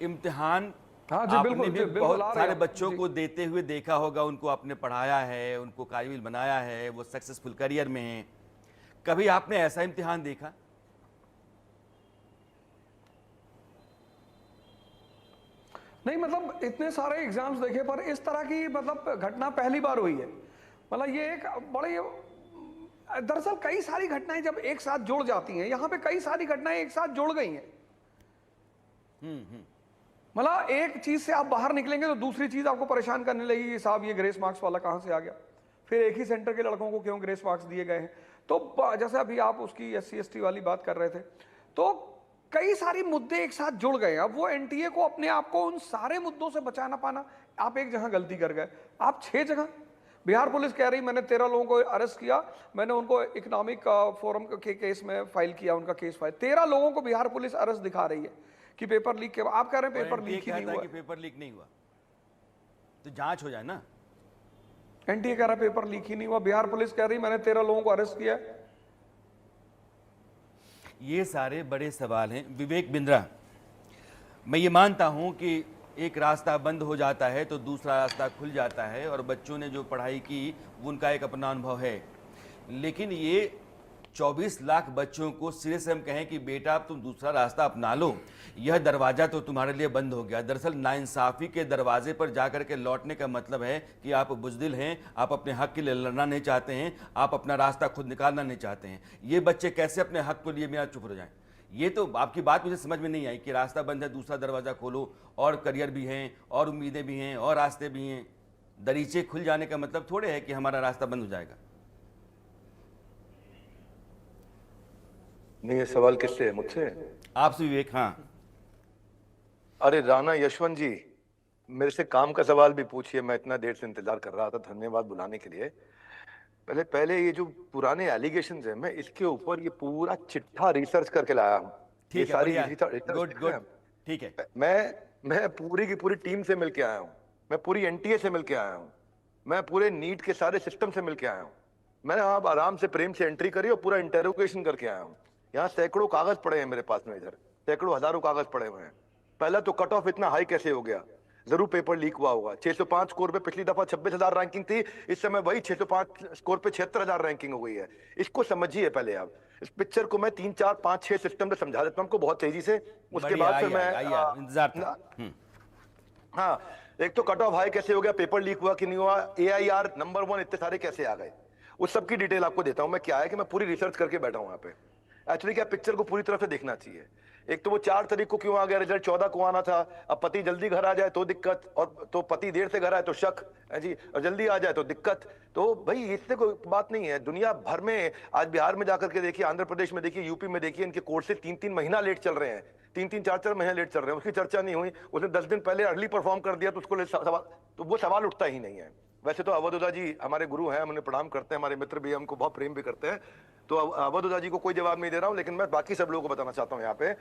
इम्तिहान हाँ जी, आपने बिल्कुल भी जी, बिल्कुल बहुत आ रहे सारे हैं बच्चों जी। को देते हुए देखा होगा, उनको आपने पढ़ाया है, उनको काबिल बनाया है, वो सक्सेसफुल करियर में हैं। कभी आपने ऐसा इम्तिहान देखा? नहीं मतलब इतने सारे एग्जाम्स देखे पर इस तरह की मतलब घटना पहली बार हुई है। मतलब ये एक बड़े, दरअसल कई सारी घटनाएं जब एक साथ जुड़ जाती हैं, यहाँ पे कई सारी घटनाएं एक साथ जुड़ गई हैं। मतलब एक चीज से आप बाहर निकलेंगे तो दूसरी चीज आपको परेशान करने लगेगी, साहब ये ग्रेस मार्क्स वाला कहाँ से आ गया, फिर एक ही सेंटर के लड़कों को क्यों ग्रेस मार्क्स दिए गए हैं। तो जैसे अभी आप उसकी SC ST वाली बात कर रहे थे, तो कई सारी मुद्दे एक साथ जुड़ गए। अब वो NTA को अपने आप को उन सारे मुद्दों से बचा ना पाना, आप एक जगह गलती कर गए, आप 6 जगह। बिहार पुलिस कह रही मैंने 13 लोगों को अरेस्ट किया, मैंने उनको इकोनॉमिक फोरम के केस में फाइल किया, उनका केस फाइल, 13 लोगों को बिहार पुलिस अरेस्ट दिखा रही है कि पेपर लीक के। आप कह रहे हैं और पेपर एनटीए लीक ही नहीं कहता है हुआ। कि पेपर लीक नहीं हुआ, तो जांच हो जाए ना। NTA कह रहा पेपर लीक ही नहीं हुआ, बिहार पुलिस कह रही मैंने 13 लोगों को अरेस्ट किया है। ये सारे बड़े सवाल हैं विवेक बिंद्रा। मैं ये मानता हूं कि एक रास्ता बंद हो जाता है तो दूसरा रास्ता खुल जाता है, और बच्चों ने जो पढ़ाई की वो उनका एक अपना अनुभव है। लेकिन ये 24 लाख बच्चों को सिरे से हम कहें कि बेटा अब तुम दूसरा रास्ता अपना लो, यह दरवाज़ा तो तुम्हारे लिए बंद हो गया। दरअसल नाइंसाफ़ी के दरवाजे पर जाकर के लौटने का मतलब है कि आप बुज़दिल हैं, आप अपने हक़ के लिए लड़ना नहीं चाहते हैं, आप अपना रास्ता खुद निकालना नहीं चाहते हैं। ये बच्चे कैसे अपने हक़ के लिए मेरा चुप हो जाएं? ये तो आपकी बात मुझे समझ में नहीं आई कि रास्ता बंद है, दूसरा दरवाज़ा खोलो, और करियर भी हैं, और उम्मीदें भी हैं, और रास्ते भी हैं। दरीचे खुल जाने का मतलब थोड़े है कि हमारा रास्ता बंद हो जाएगा। नहीं, ये सवाल किससे है? मुझसे? आपसे विवेक। हाँ, अरे राणा यशवंत जी, मेरे से काम का सवाल भी पूछिए, मैं इतना देर से इंतजार कर रहा था। धन्यवाद बुलाने के लिए। पहले पहले ये जो पुराने एलिगेशंस है, मैं इसके ऊपर ये पूरा चिट्ठा रिसर्च करके लाया हूँ। ये ठीक है, सारी बढ़िया, रिसर्च गुड देख रहे गुड, हैं? ठीक है। मैं पूरी की पूरी टीम से मिलके आया हूँ, मैं पूरी NTA से मिलके आया हूँ, मैं पूरे नीट के सारे सिस्टम से मिलके आया हूँ। मैंने आप आराम से प्रेम से एंट्री करी और पूरा इंटेरोगेशन करके आया हूँ। यहाँ सैकड़ों कागज पड़े हैं मेरे पास में, इधर सैकड़ों हजारों कागज पड़े हुए हैं। पहला तो कट ऑफ इतना हाई कैसे हो गया? जरूर पेपर लीक हुआ होगा। 605 स्कोर पे पिछली दफा 26,000 रैंकिंग थी, इस समय वही 605 स्कोर पे 76,000 रैंकिंग हो गई है। इसको समझिए पहले आप। इस पिक्चर को मैं 3 4 5 6 सिस्टम में समझा देता हूँ आपको बहुत तेजी से। उसके बढ़िया, बाद फिर आइए मैं आइए आइए, इंतजार था। हाँ, एक तो कट ऑफ हाई कैसे हो गया, पेपर लीक हुआ कि नहीं हुआ, AIR नंबर 1 इतने सारे कैसे आ गए, उस सब की डिटेल आपको देता हूं मैं। क्या है कि मैं पूरी रिसर्च करके बैठा हूं यहाँ पे। एक्चुअली क्या, पिक्चर को पूरी तरह से देखना चाहिए। एक तो वो 4 तारीख को क्यों आ गया रिजल्ट, 14 को आना था। अब पति जल्दी घर आ जाए तो दिक्कत, और तो पति देर से घर आए तो शक है जी, और जल्दी आ जाए तो दिक्कत। तो भाई इससे कोई बात नहीं है। दुनिया भर में आज बिहार में जाकर के देखिए, आंध्र प्रदेश में देखिए, यूपी में देखिए, इनके कोर्स से 3-3 महीना लेट चल रहे हैं, 3-3 4-4 महीने लेट चल रहे हैं। उसकी चर्चा नहीं हुई। उसने 10 दिन पहले अर्ली परफॉर्म कर दिया तो उसको सवाल, तो वो सवाल उठता ही नहीं है। वैसे तो अवधूता जी हमारे गुरु हैं, हम उन्हें प्रणाम करते हैं, हमारे मित्र भी हमको बहुत प्रेम भी करते हैं, तो अवधूता जी को कोई जवाब नहीं दे रहा हूं। लेकिन मैं बाकी सब लोगों को बताना चाहता हूं यहाँ पे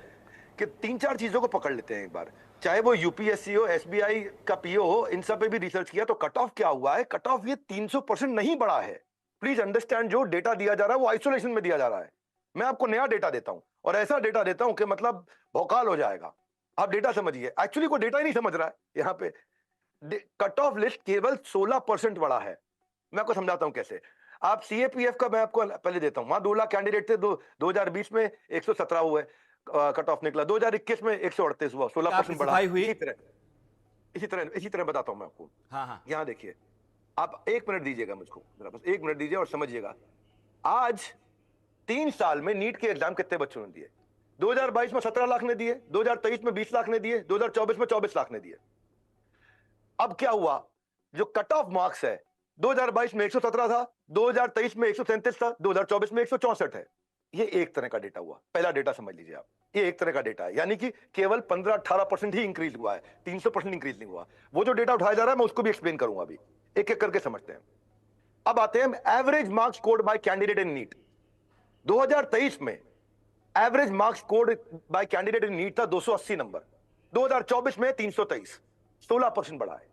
कि 3-4 चीजों को पकड़ लेते हैं एक बार। चाहे वो UPSC हो, SBI का PO हो, इन सब पे भी रिसर्च किया तो कट ऑफ क्या हुआ है। कट ऑफ ये 300% नहीं बढ़ा है। प्लीज अंडरस्टैंड, जो डेटा दिया जा रहा है वो आइसोलेशन में दिया जा रहा है। मैं आपको नया डेटा देता हूं, और ऐसा डेटा देता हूं कि मतलब भौकाल हो जाएगा। आप डेटा समझिए। एक्चुअली कोई डेटा ही नहीं समझ रहा है यहाँ पे। कट ऑफ लिस्ट केवल 16% बढ़ा है। मैं आपको समझाता हूं कैसे। आप CAPF का मैं आपको पहले देता हूं। वहां 2 लाख कैंडिडेट थे, 2020 में 117 हुए, कट ऑफ निकला। 2021 में 138 हुआ, 16% बढ़ा। सफाई हुई। इसी तरह बताता हूं मैं आपको। हाँ हाँ, यहां देखिए, आप 1 मिनट दीजिएगा मुझको, मेरा बस 1 मिनट दीजिए और समझिएगा। आज 3 साल में नीट के एग्जाम कितने बच्चों ने दिए? 2022 में 17 लाख ने दिए, 2023 में 20 लाख ने दिए, 2024 में 24 लाख ने दिए। अब क्या हुआ, जो कट ऑफ मार्क्स है 2022 में 117 था, 2023 में 137 था, 2024 में 164 है। ये एक तरह का डेटा हुआ। पहला डेटा समझ लीजिए आप, ये एक तरह का डेटा है, यानी कि केवल 15-18% ही इंक्रीज हुआ है, 300% इंक्रीज नहीं हुआ। वो जो डेटा उठाया जा रहा है मैं उसको भी एक्सप्लेन करूंगा अभी, एक एक करके समझते हैं। अब आते हैं average marks scored by candidate in NEET. 2023 में average marks scored by candidate in NEET था 280 नंबर, 2024 में 323, 16% बढ़ा है।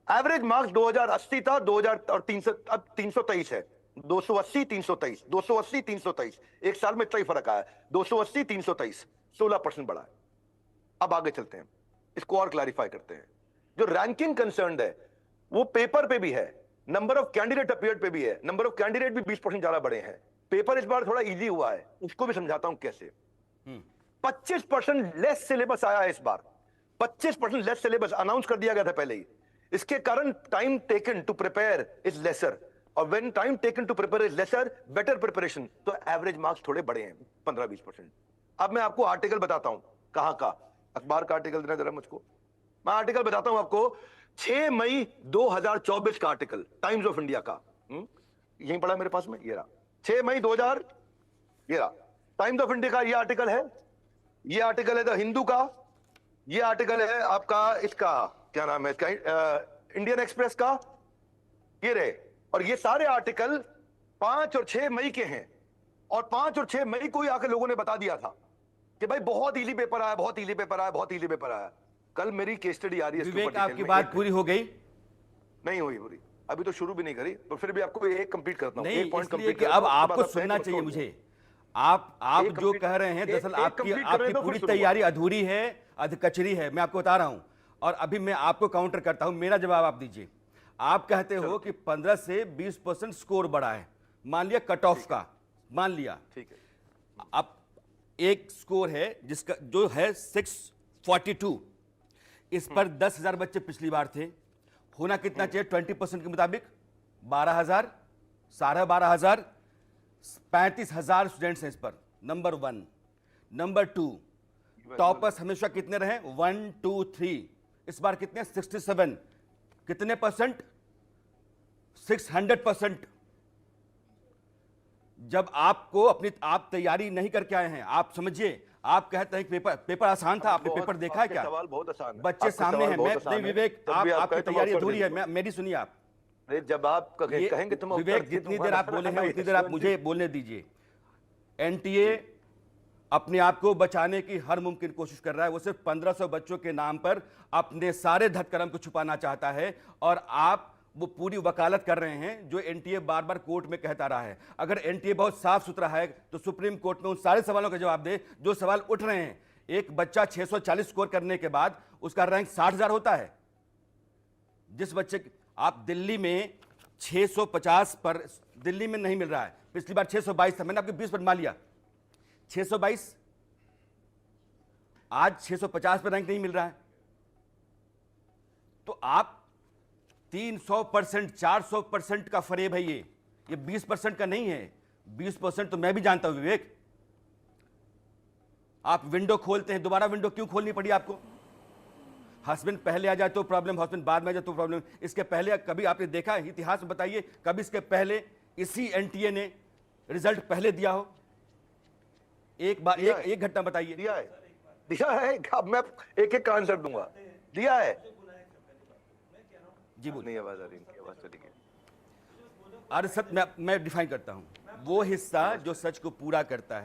एवरेज मार्क्स 2080 था, 2000 और 300, अब 323 है। 280 323, 280 323, एक साल में इतना ही फर्क आया। 280 323, 16% बढ़ा है। अब आगे चलते हैं। इसको और क्लैरिफाई करते हैं। जो रैंकिंग कंसर्न है वो पेपर पे भी है, नंबर ऑफ कैंडिडेट अपीयर्ड पे भी है, नंबर ऑफ कैंडिडेट भी 20% ज्यादा बढ़े हैं। पेपर इस बार थोड़ा इजी हुआ है, उसको भी समझाता हूं कैसे। 25% लेस सिलेबस आया है इस बार, 25% लेस सिलेबस अनाउंस कर दिया गया था पहले ही। इसके कारण time taken to prepare is lesser, और when time taken to prepare is lesser, better preparation, तो एवरेज मार्क्स थोड़े बड़े हैं, 15-20%। अब मैं आपको आर्टिकल बताता हूं, कहां का अखबार का आर्टिकल देना जरा मुझको। मैं आर्टिकल बताता हूं आपको, 6 मई 2024 का आर्टिकल टाइम्स ऑफ इंडिया का। यहीं पड़ा मेरे पास में, ये रहा 6 मई 2000, ये रहा टाइम्स ऑफ इंडिया का ये आर्टिकल है। ये आर्टिकल है द हिंदू का, ये आर्टिकल है आपका इसका क्या नाम है इसका, इंडियन एक्सप्रेस का, ये रहे। और ये सारे आर्टिकल 5 और 6 मई के हैं, और 5 और 6 मई को ही आकर लोगों ने बता दिया था कि भाई बहुत इजी पेपर आया, बहुत इजी पेपर आया, बहुत इजी पेपर आया। कल मेरी केस स्टडी आ रही है इसके विवेक, ऊपर आपकी डिटेल में। बात पूरी हो गई? नहीं हुई पूरी, अभी तो शुरू भी नहीं करी, तो फिर भी आपको एक कंप्लीट करता हूं, नहीं, एक पॉइंट इसलिए कंप्लीट कि करता अब हूं, उसके आपको बाद आप सुनना कहें तो चाहिए छोड़ मुझे। दो। आप एक जो complete- कह रहे हैं दरअसल एक आपकी complete आपकी करने दो, पूरी फिर शुरू तैयारी अधूरी है, अधकचरी है, मैं आपको बता रहा हूं। और अभी मैं आपको काउंटर करता हूं, मेरा जवाब आप दीजिए। आप कहते हो कि 15 से 20% स्कोर बढ़ा है, मान लिया कट ऑफ का, मान लिया, ठीक है, अब एक स्कोर है जिसका जो है 642, इस पर 10,000 बच्चे पिछली बार थे, होना कितना चाहिए 20% के मुताबिक? 12,000, 12,500, 35,000 स्टूडेंट्स हैं इस पर। नंबर 1। नंबर 2, टॉपर्स हमेशा कितने रहे? 1, 2, 3। इस बार कितने? 67। कितने परसेंट? 600%। जब आपको आप तैयारी नहीं करके आए हैं, आप समझिए, आप कहते हैं कि पेपर आसान था, आपने पेपर देखा है क्या? सवाल बहुत आसान है, बच्चे आपके सामने सवाल हैं। बहुत मैं आसान नहीं है, विवेक, तब भी आप आपकी कहें तो मैं तैयारी उत्तर अधूरी दे है, दूंगा। मेरी सुनिए आप। अरे जब आप कहेंगे तो मैं उत्तर विवेक, दे जितनी दूंगा देर ना। आप बोले हैं भाई, उतनी देर आप मुझे बोलने दीजिए। एनटीए अपने आप को बचाने की हर मुमकिन कोशिश कर रहा है। वो सिर्फ 1500 बच्चों के नाम पर अपने सारे धत्कर्म को छुपाना चाहता है, और आप वो पूरी वकालत कर रहे हैं जो एनटीए बार बार कोर्ट में कहता रहा है। अगर एनटीए बहुत साफ सुथरा है तो सुप्रीम कोर्ट में उन सारे सवालों का जवाब दे जो सवाल उठ रहे हैं। एक बच्चा 640 स्कोर करने के बाद उसका रैंक 60,000 होता है। जिस बच्चे आप दिल्ली में 650 पर, दिल्ली में नहीं मिल रहा है, पिछली बार 622 था, मैंने आपके 20 पर मान लिया 622, आज 650 पर रैंक नहीं मिल रहा है। तो आप 300%, 400% का फरेब है ये 20% का नहीं है। 20% तो मैं भी जानता हूं विवेक। आप विंडो खोलते हैं, दोबारा विंडो क्यों खोलनी पड़ी आपको? हस्बैंड पहले आ जाए तो प्रॉब्लम, हस्बैंड बाद में आ जाए तो प्रॉब्लम। इसके पहले कभी आपने देखा है इतिहास में? बताइए कभी इसके पहले इसी एनटीए ने रिजल्ट पहले दिया हो? एक बार एक घटना बताइए। दिया है। अब मैं एक एक का आंसर दूंगा। दिया है जी बोलिए। नहीं, आवाज आ रही है, आवाज चली गई। अरे सच मैं डिफाइन करता हूं, वो हिस्सा जो सच को पूरा करता है।